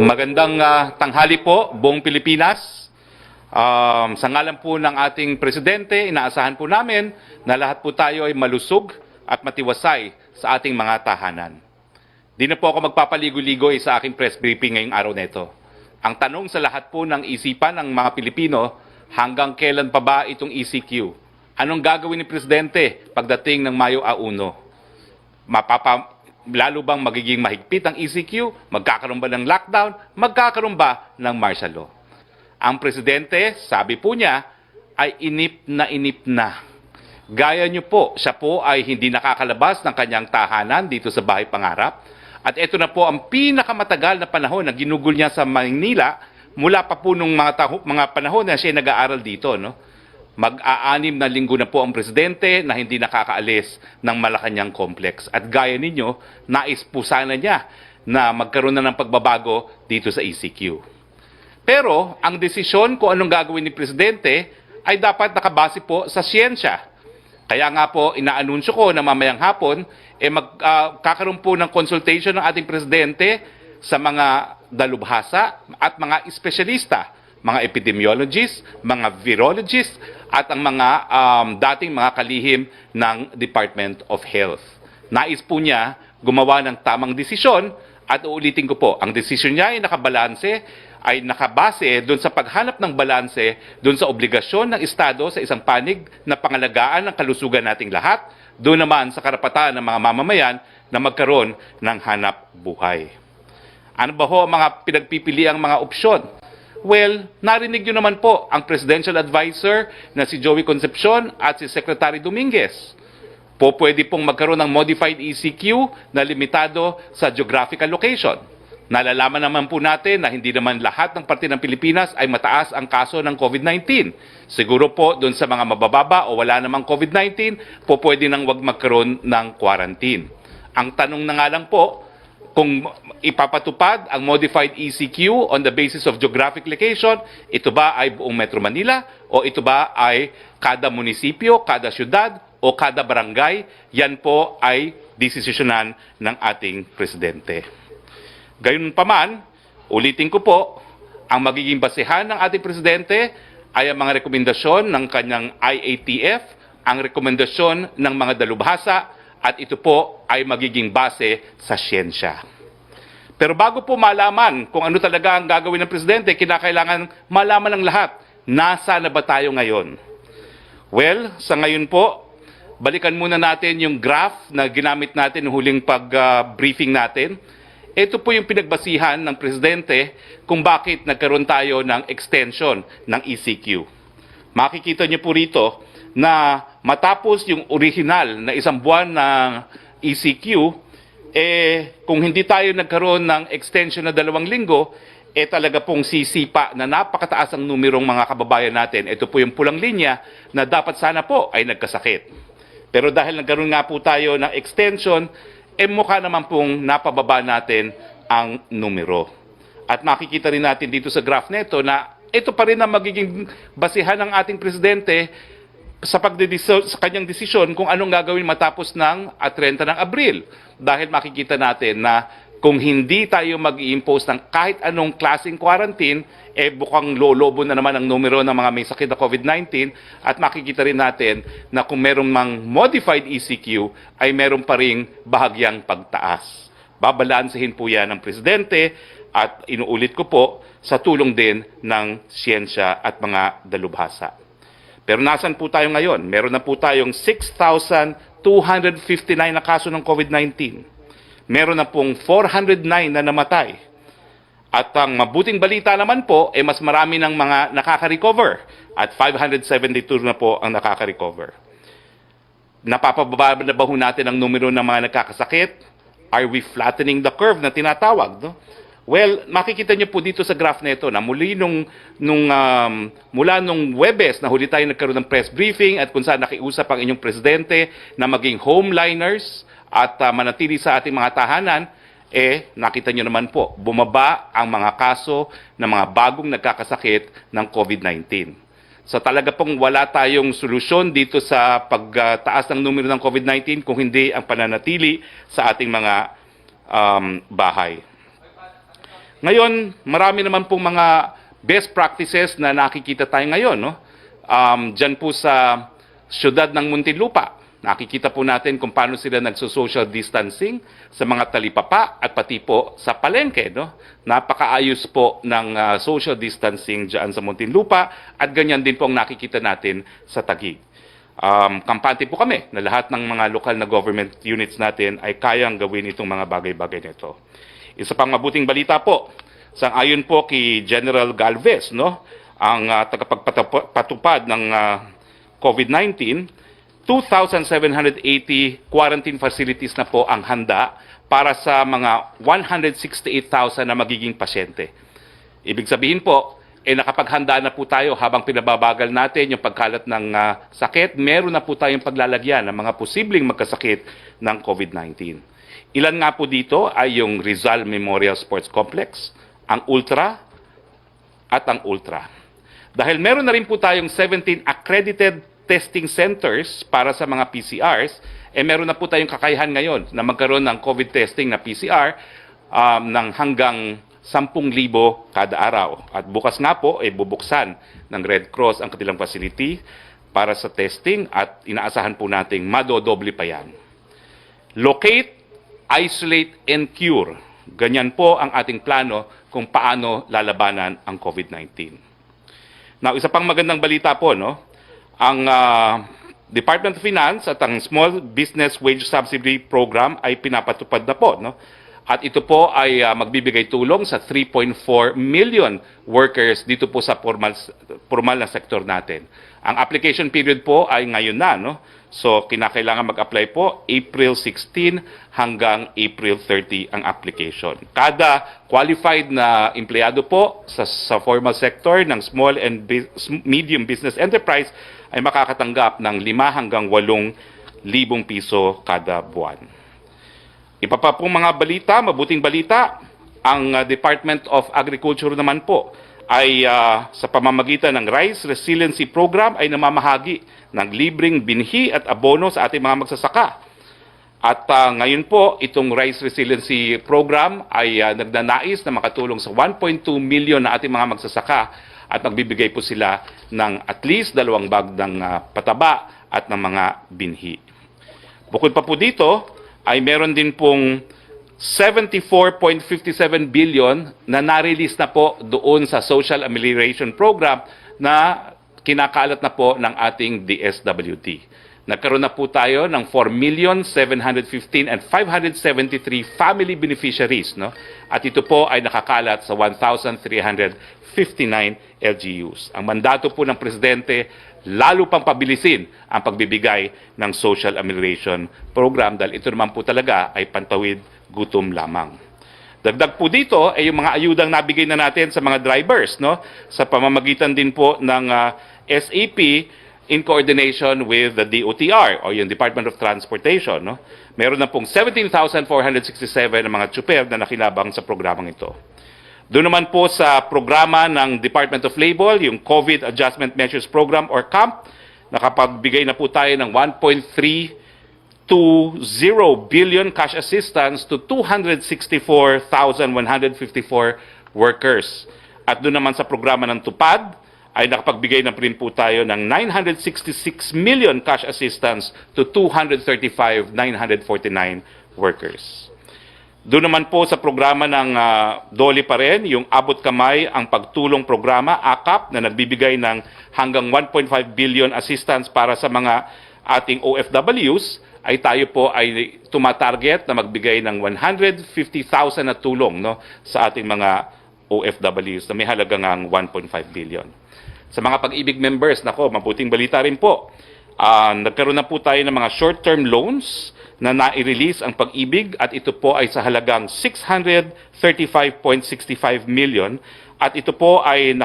Magandang tanghali po, buong Pilipinas. Sa ngalan po ng ating presidente, inaasahan po namin na lahat po tayo ay malusog at matiwasay sa ating mga tahanan. Di na po ako magpapaligo-ligoy sa aking press briefing ngayong araw na ito. Ang tanong sa lahat po ng isipan ng mga Pilipino, hanggang kailan pa ba itong ECQ? Anong gagawin ni Presidente pagdating ng Mayo 1? Lalo bang magiging mahigpit ang ECQ? Magkakaroon ba ng lockdown? Magkakaroon ba ng martial law? Ang presidente, sabi po niya, ay inip na. Gaya niyo po, siya po ay hindi nakakalabas ng kanyang tahanan dito sa Bahay Pangarap. At ito na po ang pinakamatagal na panahon na ginugol niya sa Maynila mula pa po nung mga panahon na siya nag-aaral dito, no? Mag-aanim na linggo na po ang presidente na hindi nakakaalis ng Malacanang Complex. At gaya ninyo, nais po sana niya na magkaroon na ng pagbabago dito sa ECQ. Pero ang desisyon kung anong gagawin ni presidente ay dapat nakabase po sa siyensya. Kaya nga po, inaanunsyo ko na mamayang hapon, magkakaroon po ng consultation ng ating presidente sa mga dalubhasa at mga espesyalista, mga epidemiologists, mga virologists, at ang mga dating mga kalihim ng Department of Health. Nais po niya gumawa ng tamang desisyon at uulitin ko po, ang desisyon niya ay nakabase doon sa paghanap ng balanse doon sa obligasyon ng Estado sa isang panig na pangalagaan ng kalusugan nating lahat, doon naman sa karapatan ng mga mamamayan na magkaroon ng hanap buhay. Ano ba ho ang mga pinagpipiliang mga opsyon? Well, narinig nyo naman po ang presidential advisor na si Joey Concepcion at si Secretary Dominguez. Pwede pong magkaroon ng modified ECQ na limitado sa geographical location. Nalalaman naman po natin na hindi naman lahat ng parte ng Pilipinas ay mataas ang kaso ng COVID-19. Siguro po doon sa mga mabababa o wala namang COVID-19, pwede nang wag magkaroon ng quarantine. Ang tanong na nga lang po, kung ipapatupad ang modified ECQ on the basis of geographic location, ito ba ay buong Metro Manila o ito ba ay kada munisipyo, kada syudad o kada barangay? Yan po ay desisyonan ng ating presidente. Gayunpaman, ulitin ko po, ang magiging basehan ng ating presidente ay ang mga rekomendasyon ng kanyang IATF, ang rekomendasyon ng mga dalubhasa, at ito po ay magiging base sa siyensya. Pero bago po malaman kung ano talaga ang gagawin ng presidente, kinakailangan malaman ng lahat, nasa na ba tayo ngayon? Well, sa ngayon po, balikan muna natin yung graph na ginamit natin noong huling pag-briefing natin. Ito po yung pinagbasihan ng presidente kung bakit nagkaroon tayo ng extension ng ECQ. Makikita niyo po rito na matapos yung original na isang buwan ng ECQ, kung hindi tayo nagkaroon ng extension na 2 linggo, talaga pong sisipa na napakataas ang numerong mga kababayan natin. Ito po yung pulang linya na dapat sana po ay nagkasakit. Pero dahil nagkaroon nga po tayo ng extension, mukha naman pong napababa natin ang numero. At makikita rin natin dito sa graph nito na ito pa rin ang magiging basihan ng ating presidente sa kanyang desisyon kung anong gagawin matapos ng 30 ng Abril. Dahil makikita natin na kung hindi tayo mag-i-impose ng kahit anong klaseng quarantine, bukang lolobo na naman ang numero ng mga may sakit na COVID-19 at makikita rin natin na kung merong mang modified ECQ ay meron pa ring bahagyang pagtaas. Babalansehin po yan ng presidente at inuulit ko po sa tulong din ng siyensya at mga dalubhasa. Pero nasan po tayo ngayon? Meron na po tayong 6,259 na kaso ng COVID-19. Meron na pong 409 na namatay. At ang mabuting balita naman po, mas marami ng mga nakaka-recover. At 572 na po ang nakaka-recover. Napapababa na ba ho natin ang numero ng mga nagkakasakit? Are we flattening the curve na tinatawag? No? Well, makikita niyo po dito sa graph na ito na mula nung Webes na huli tayo nagkaroon ng press briefing at kung saan nakiusap ang inyong presidente na maging homeliners at manatili sa ating mga tahanan, nakita niyo naman po, bumaba ang mga kaso ng mga bagong nagkakasakit ng COVID-19. So talaga pong wala tayong solusyon dito sa pagtaas ng numero ng COVID-19 kung hindi ang pananatili sa ating mga bahay. Ngayon, marami naman pong mga best practices na nakikita tayo ngayon, no? Diyan po sa siyudad ng Muntinlupa, nakikita po natin kung paano sila nagso-social distancing sa mga talipapa at pati po sa palengke, no? Napakaayos po ng social distancing diyan sa Muntinlupa at ganyan din po ang nakikita natin sa Taguig. Kampante po kami na lahat ng mga lokal na government units natin ay kayang gawin itong mga bagay-bagay nito. Isa pang mabuting balita po, sang-ayon po kay General Galvez, no, ang tagapagpatupad ng COVID-19, 2,780 quarantine facilities na po ang handa para sa mga 168,000 na magiging pasyente. Ibig sabihin po, nakapaghanda na po tayo habang pinababagal natin yung pagkalat ng sakit. Meron na po tayong paglalagyan ng mga posibleng magkasakit ng COVID-19. Ilan nga po dito ay yung Rizal Memorial Sports Complex, ang Ultra at ang Ultra. Dahil meron na rin po tayong 17 accredited testing centers para sa mga PCRs, meron na po tayong kakayahan ngayon na magkaroon ng COVID testing na PCR ng hanggang 10,000 kada araw. At bukas nga po, bubuksan ng Red Cross ang kanilang facility para sa testing at inaasahan po nating madodoble pa yan. Locate, isolate, and cure. Ganyan po ang ating plano kung paano lalabanan ang COVID-19. Now, isa pang magandang balita po, no? Ang Department of Finance at ang Small Business Wage Subsidy Program ay pinapatupad na po, no? At ito po ay magbibigay tulong sa 3.4 million workers dito po sa formal na sektor natin. Ang application period po ay ngayon na, no? So, kinakailangan mag-apply po April 16 hanggang April 30 ang application. Kada qualified na empleyado po sa formal sector ng small and medium business enterprise ay makakatanggap ng 5 hanggang 8,000 piso kada buwan. Iba pa pong mga balita, mabuting balita, ang Department of Agriculture naman po ay sa pamamagitan ng Rice Resiliency Program ay namamahagi ng libreng binhi at abono sa ating mga magsasaka. At ngayon po, itong Rice Resiliency Program ay nagnanais na makatulong sa 1.2 million na ating mga magsasaka at magbibigay po sila ng at least 2 bag ng pataba at ng mga binhi. Bukod pa po dito, ay meron din pong 74.57 billion na na-release na po doon sa Social Amelioration Program na kinakalat na po ng ating DSWD. Nagkaroon na po tayo ng 4,715,573 family beneficiaries, no? At ito po ay nakakalat sa 1,359 LGUs. Ang mandato po ng Presidente, lalo pang pabilisin ang pagbibigay ng Social Amelioration Program dahil ito naman po talaga ay pantawid gutom lamang. Dagdag po dito ay yung mga ayudang nabigay na natin sa mga drivers, no? Sa pamamagitan din po ng SAP in coordination with the DOTR o yung Department of Transportation, no? Meron na pong 17,467 na mga tsuper na nakinabang sa programang ito. Doon naman po sa programa ng Department of Labor, yung COVID Adjustment Measures Program or CAMP, nakapagbigay na po tayo ng 1.320 billion cash assistance to 264,154 workers. At doon naman sa programa ng TUPAD, ay nakapagbigay na rin po tayo ng 966 million cash assistance to 235,949 workers. Doon naman po sa programa ng DOLE pa rin, yung Abot Kamay ang Pagtulong Programa, AKAP, na nagbibigay ng hanggang 1.5 billion assistance para sa mga ating OFWs, ay tayo po ay tumatarget na magbigay ng 150,000 na tulong, no, sa ating mga OFWs na may halaga ng 1.5 billion. Sa mga Pag-ibig members, nako, mabuting balita rin po. Nagkaroon na po tayo ng mga short-term loans na nai-release ang Pag-ibig at ito po ay sa halagang 635.65 million at ito po ay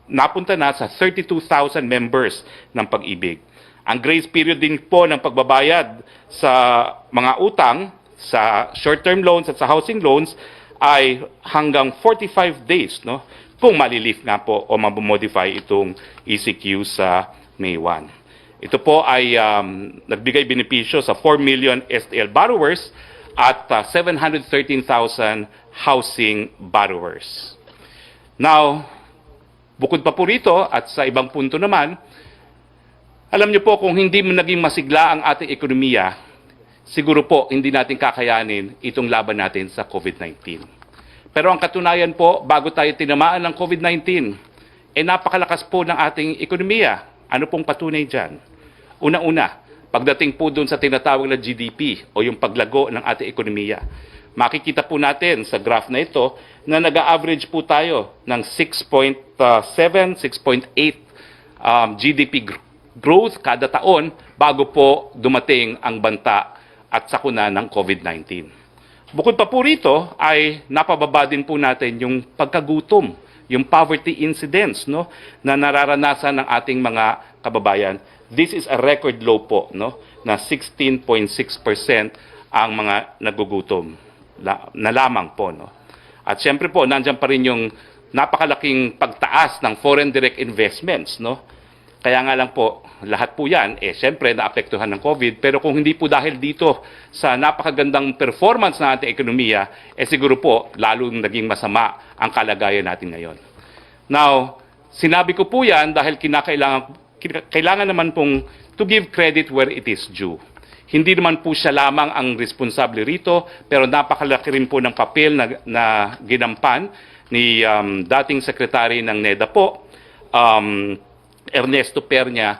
napunta na sa 32,000 members ng Pag-ibig. Ang grace period din po ng pagbabayad sa mga utang sa short-term loans at sa housing loans ay hanggang 45 days, no? Kung malilift nga po o mabomodify itong ECQ sa May 1. Ito po ay nagbigay benepisyo sa 4 million STL borrowers at 713,000 housing borrowers. Now, bukod pa po rito at sa ibang punto naman, alam niyo po kung hindi naging masigla ang ating ekonomiya, siguro po hindi natin kakayanin itong laban natin sa COVID-19. Pero ang katunayan po, bago tayo tinamaan ng COVID-19, napakalakas po ng ating ekonomiya. Ano pong patunay dyan? Una-una, pagdating po doon sa tinatawag na GDP o yung paglago ng ating ekonomiya, makikita po natin sa graph na ito na nag-average po tayo ng 6.7, 6.8 GDP growth kada taon bago po dumating ang banta at sakuna ng COVID-19. Bukod pa po rito ay napababa din po natin yung pagkagutom, yung poverty incidence, no, na nararanasan ng ating mga kababayan. This is a record low po, no, na 16.6% ang mga nagugutom na lamang po, no. At siyempre po nandiyan pa rin yung napakalaking pagtaas ng foreign direct investments, no. Kaya nga lang po, lahat po yan, siyempre naapektuhan ng COVID, pero kung hindi po dahil dito sa napakagandang performance ng ating ekonomiya, siguro po, lalong naging masama ang kalagayan natin ngayon. Now, sinabi ko po yan dahil kailangan naman pong to give credit where it is due. Hindi naman po siya lamang ang responsable rito, pero napakalaki rin po ng papel na ginampan ni dating sekretary ng NEDA po, Ernesto Pernia,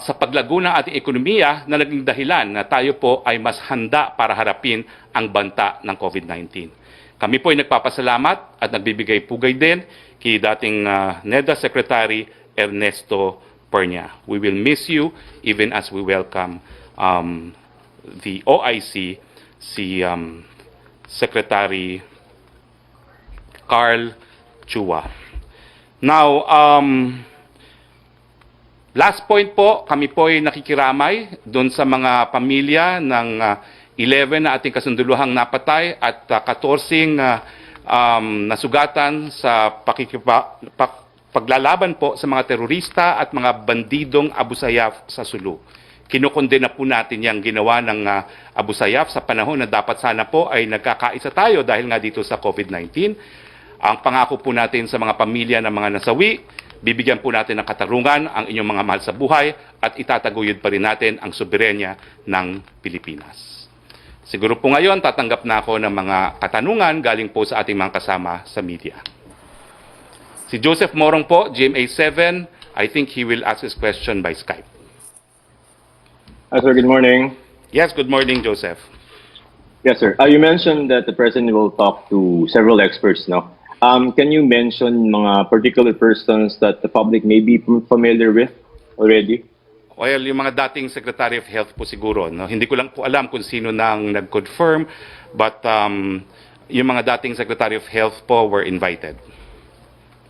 sa paglago ng ating ekonomiya na naging dahilan na tayo po ay mas handa para harapin ang banta ng COVID-19. Kami po ay nagpapasalamat at nagbibigay pugay din kay dating NEDA Secretary Ernesto Pernia. We will miss you even as we welcome the OIC, si Secretary Carl Chua. Now, last point po, kami po ay nakikiramay doon sa mga pamilya ng 11 na ating kasunduluhang napatay at 14 nasugatan sa paglalaban po sa mga terorista at mga bandidong Abu Sayyaf sa Sulu. Kinukondena po natin yung ginawa ng Abu Sayyaf sa panahon na dapat sana po ay nagkakaisa tayo dahil nga dito sa COVID-19. Ang pangako po natin sa mga pamilya ng mga nasawi, bibigyan po natin ng katarungan ang inyong mga mahal sa buhay at itataguyod pa rin natin ang soberenya ng Pilipinas. Siguro po ngayon tatanggap na ako ng mga katanungan galing po sa ating mga kasama sa media. Si Joseph Morong po, GMA7, I think he will ask his question by Skype. Sir, good morning. Yes, good morning, Joseph. Yes, sir. You mentioned that the President will talk to several experts, no? Can you mention mga particular persons that the public may be familiar with already? Well, yung mga dating Secretary of Health po siguro, no? Hindi ko lang po alam kung sino nang nag-confirm, but yung mga dating Secretary of Health po were invited.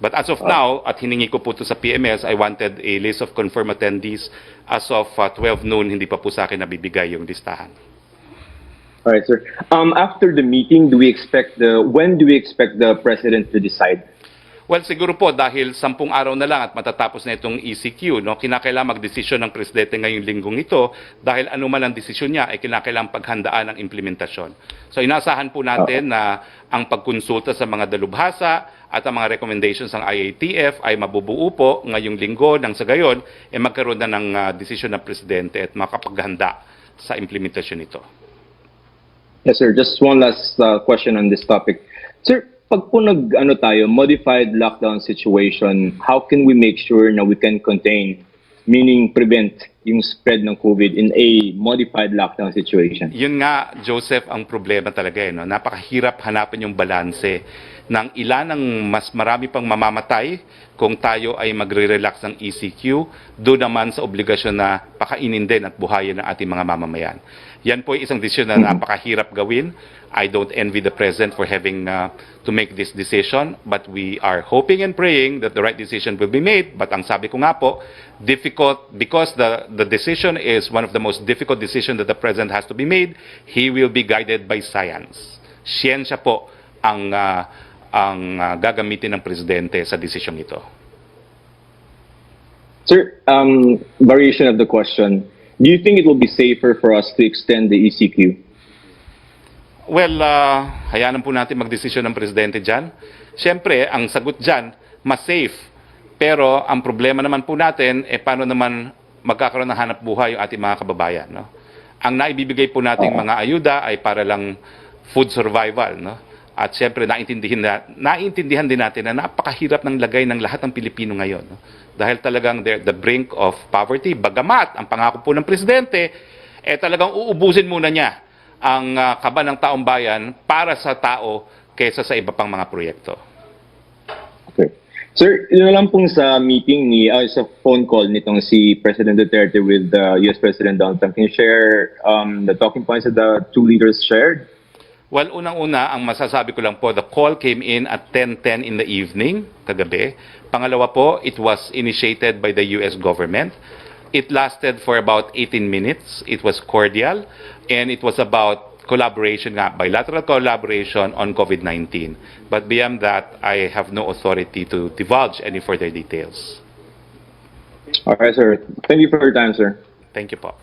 But as of now, at hiningi ko po ito sa PMS, I wanted a list of confirmed attendees. As of 12 noon, hindi pa po sa akin nabibigay yung listahan. All right, sir. After the meeting, when do we expect the President to decide? Well, siguro po dahil 10 araw na lang at matatapos na itong ECQ, no, kinakailangan magdesisyon ng Presidente ngayong linggong ito dahil ano man ang desisyon niya ay kinakailangan paghandaan ang implementasyon. So inaasahan po natin na ang pagkonsulta sa mga dalubhasa at ang mga recommendations ng IATF ay mabubuo po ngayong linggo nang sa gayon magkaroon na ng desisyon ng Presidente at makapaghanda sa implementasyon nito. Yes, sir. Just one last question on this topic. Sir, pag po modified lockdown situation, how can we make sure na we can contain, meaning prevent yung spread ng COVID in a modified lockdown situation? Yun nga, Joseph, ang problema talaga. No? Napakahirap hanapin yung balanse ng ilan ng mas marami pang mamamatay kung tayo ay magre-relax ng ECQ, doon naman sa obligasyon na pakainin din at buhayin ng ating mga mamamayan. Yan po ay isang desisyon na napakahirap gawin. I don't envy the President for having to make this decision, but we are hoping and praying that the right decision will be made. But ang sabi ko nga po, difficult because the decision is one of the most difficult decisions that the President has to be made. He will be guided by science. Siyensya po ang gagamitin ng Presidente sa desisyong ito. Sir, variation of the question. Do you think it will be safer for us to extend the ECQ? Well, hayaan po natin magdesisyon ng presidente dyan. Siyempre, ang sagot dyan, mas safe. Pero ang problema naman po natin, paano naman magkakaroon ng hanap buhay yung ating mga kababayan. No? Ang naibibigay po nating mga ayuda ay para lang food survival. No? At siyempre, naintindihan din natin na napakahirap ng lagay ng lahat ng Pilipino ngayon. No? Dahil talagang they're at the brink of poverty. Bagamat, ang pangako po ng presidente, talagang uubusin muna niya ang kaba ng taong bayan para sa tao kaysa sa iba pang mga proyekto. Okay. Sir, yun na lang pong sa meeting sa phone call nitong si President Duterte with US President Donald Trump. Can you share the talking points that the two leaders shared? Well, unang-una, ang masasabi ko lang po, the call came in at 10:10 in the evening, kagabi. Pangalawa po, it was initiated by the US government. It lasted for about 18 minutes. It was cordial, and it was about collaboration, bilateral collaboration on COVID-19. But beyond that, I have no authority to divulge any further details. All right, sir. Thank you for your time, sir. Thank you po.